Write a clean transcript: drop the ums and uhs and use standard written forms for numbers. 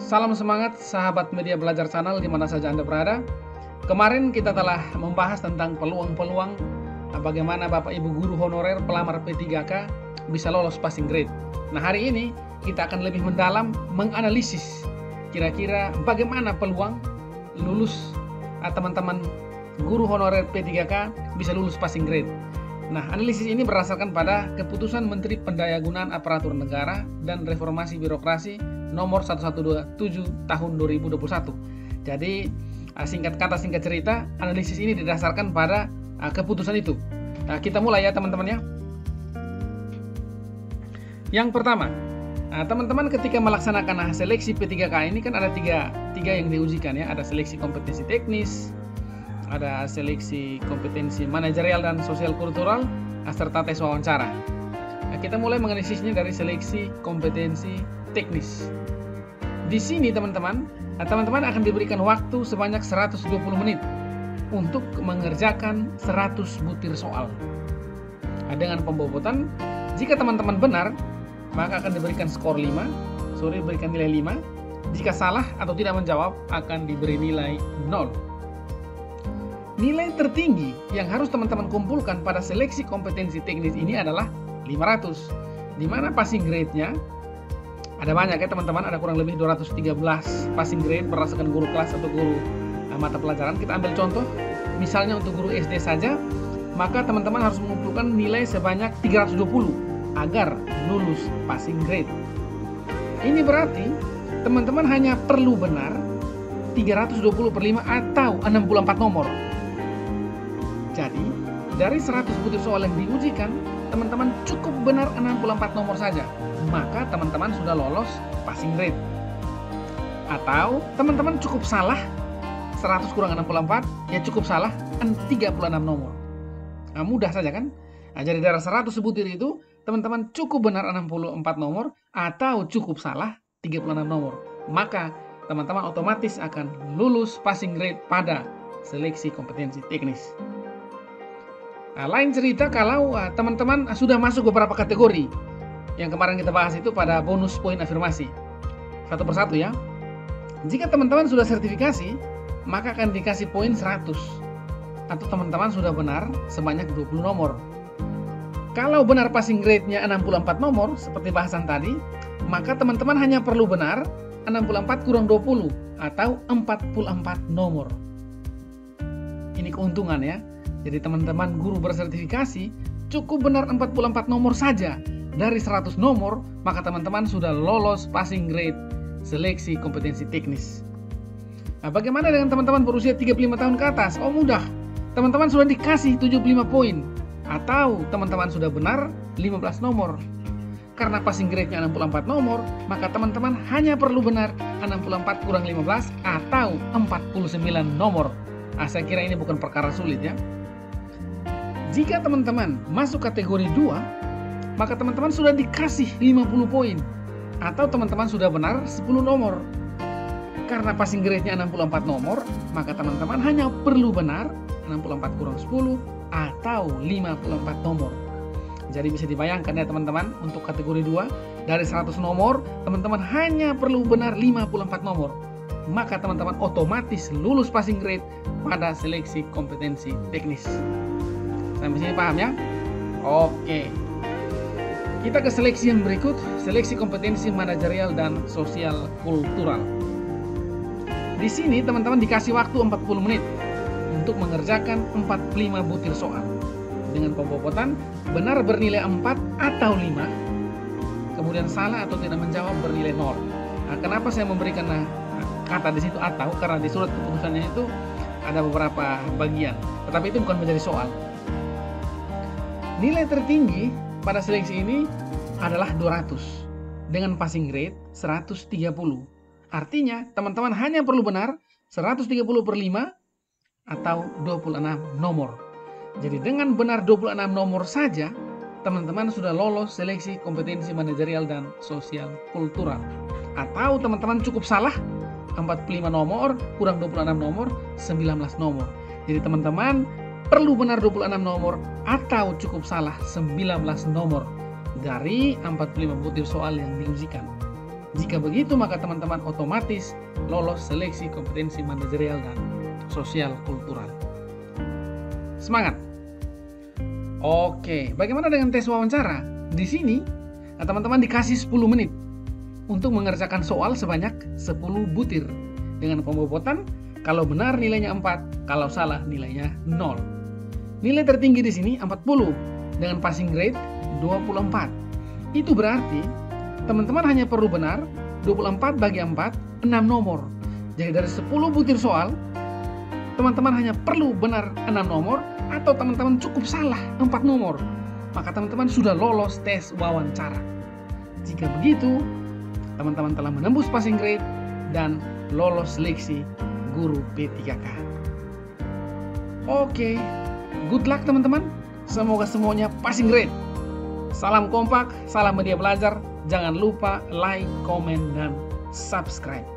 Salam semangat sahabat media belajar channel di mana saja Anda berada. Kemarin kita telah membahas tentang peluang-peluang bagaimana Bapak Ibu guru honorer pelamar P3K bisa lolos passing grade. Nah, hari ini kita akan lebih mendalam menganalisis kira-kira bagaimana peluang lulus teman-teman guru honorer P3K bisa lulus passing grade. Nah, analisis ini berdasarkan pada keputusan Menteri Pendayagunaan Aparatur Negara dan Reformasi Birokrasi nomor 1127 tahun 2021. Jadi, singkat kata singkat cerita, analisis ini didasarkan pada keputusan itu. Nah, kita mulai ya teman-teman ya. Yang pertama, teman-teman ketika melaksanakan seleksi P3K ini kan ada tiga yang diujikan ya. Ada seleksi kompetensi teknis, ada seleksi kompetensi manajerial dan sosial kultural, serta tes wawancara. Nah, kita mulai menganalisisnya dari seleksi kompetensi teknis. Di sini teman-teman akan diberikan waktu sebanyak 120 menit untuk mengerjakan 100 butir soal. Dengan pembobotan, jika teman-teman benar, maka akan diberikan diberikan nilai 5. Jika salah atau tidak menjawab, akan diberi nilai 0. Nilai tertinggi yang harus teman-teman kumpulkan pada seleksi kompetensi teknis ini adalah 500, di mana passing grade-nya ada banyak ya teman-teman, ada kurang lebih 213 passing grade berdasarkan guru kelas atau guru mata pelajaran. Kita ambil contoh, misalnya untuk guru SD saja, maka teman-teman harus mengumpulkan nilai sebanyak 320 agar lulus passing grade. Ini berarti teman-teman hanya perlu benar 320 per 5 atau 64 nomor. Jadi, dari 100 butir soal yang diujikan, teman-teman cukup benar 64 nomor saja, maka teman-teman sudah lolos passing grade. Atau teman-teman cukup salah 100 kurang 64, ya cukup salah 36 nomor. Nah, mudah saja kan? Nah, jadi dari 100 butir itu, teman-teman cukup benar 64 nomor atau cukup salah 36 nomor. Maka teman-teman otomatis akan lulus passing grade pada seleksi kompetensi teknis. Nah, lain cerita kalau teman-teman sudah masuk beberapa kategori. Yang kemarin kita bahas itu pada bonus poin afirmasi. Satu persatu ya. Jika teman-teman sudah sertifikasi, maka akan dikasih poin 100. Atau teman-teman sudah benar sebanyak 20 nomor. Kalau benar passing grade-nya 64 nomor, seperti bahasan tadi, maka teman-teman hanya perlu benar 64 kurang 20 atau 44 nomor. Ini keuntungan ya. Jadi teman-teman guru bersertifikasi cukup benar 44 nomor saja dari 100 nomor, maka teman-teman sudah lolos passing grade seleksi kompetensi teknis. Nah, bagaimana dengan teman-teman berusia 35 tahun ke atas? Oh, mudah. Teman-teman sudah dikasih 75 poin atau teman-teman sudah benar 15 nomor. Karena passing grade-nya 64 nomor, maka teman-teman hanya perlu benar 64 kurang 15 atau 49 nomor. Nah, saya kira ini bukan perkara sulit ya. Jika teman-teman masuk kategori 2, maka teman-teman sudah dikasih 50 poin atau teman-teman sudah benar 10 nomor. Karena passing grade-nya 64 nomor, maka teman-teman hanya perlu benar 64 kurang 10 atau 54 nomor. Jadi bisa dibayangkan ya teman-teman, untuk kategori 2 dari 100 nomor, teman-teman hanya perlu benar 54 nomor. Maka teman-teman otomatis lulus passing grade pada seleksi kompetensi teknis. Sampai sini paham ya? Oke. Kita ke seleksi yang berikut, seleksi kompetensi manajerial dan sosial kultural. Di sini teman-teman dikasih waktu 40 menit untuk mengerjakan 45 butir soal. Dengan pembobotan benar bernilai 4 atau 5, kemudian salah atau tidak menjawab bernilai 0. Nah, kenapa saya memberikan kata di situ atau? Karena di surat keputusannya itu ada beberapa bagian, tetapi itu bukan menjadi soal. Nilai tertinggi pada seleksi ini adalah 200 dengan passing grade 130. Artinya teman-teman hanya perlu benar 130 per 5 atau 26 nomor. Jadi dengan benar 26 nomor saja, teman-teman sudah lolos seleksi kompetensi manajerial dan sosial kultural. Atau teman-teman cukup salah 45 nomor kurang 26 nomor, 19 nomor. Jadi teman-teman perlu benar 26 nomor atau cukup salah 19 nomor dari 45 butir soal yang diujikan. Jika begitu, maka teman-teman otomatis lolos seleksi kompetensi manajerial dan sosial kultural. Semangat! Oke, bagaimana dengan tes wawancara? Di sini, teman-teman dikasih 10 menit untuk mengerjakan soal sebanyak 10 butir. Dengan pembobotan, kalau benar nilainya 4, kalau salah nilainya 0. Nilai tertinggi di sini 40, dengan passing grade 24. Itu berarti teman-teman hanya perlu benar 24 bagi 4, 6 nomor. Jadi dari 10 butir soal, teman-teman hanya perlu benar 6 nomor, atau teman-teman cukup salah 4 nomor. Maka teman-teman sudah lolos tes wawancara. Jika begitu, teman-teman telah menembus passing grade dan lolos seleksi guru P3K. Oke, good luck teman-teman. Semoga semuanya passing grade. Salam kompak, salam media belajar. Jangan lupa like, komen, dan subscribe.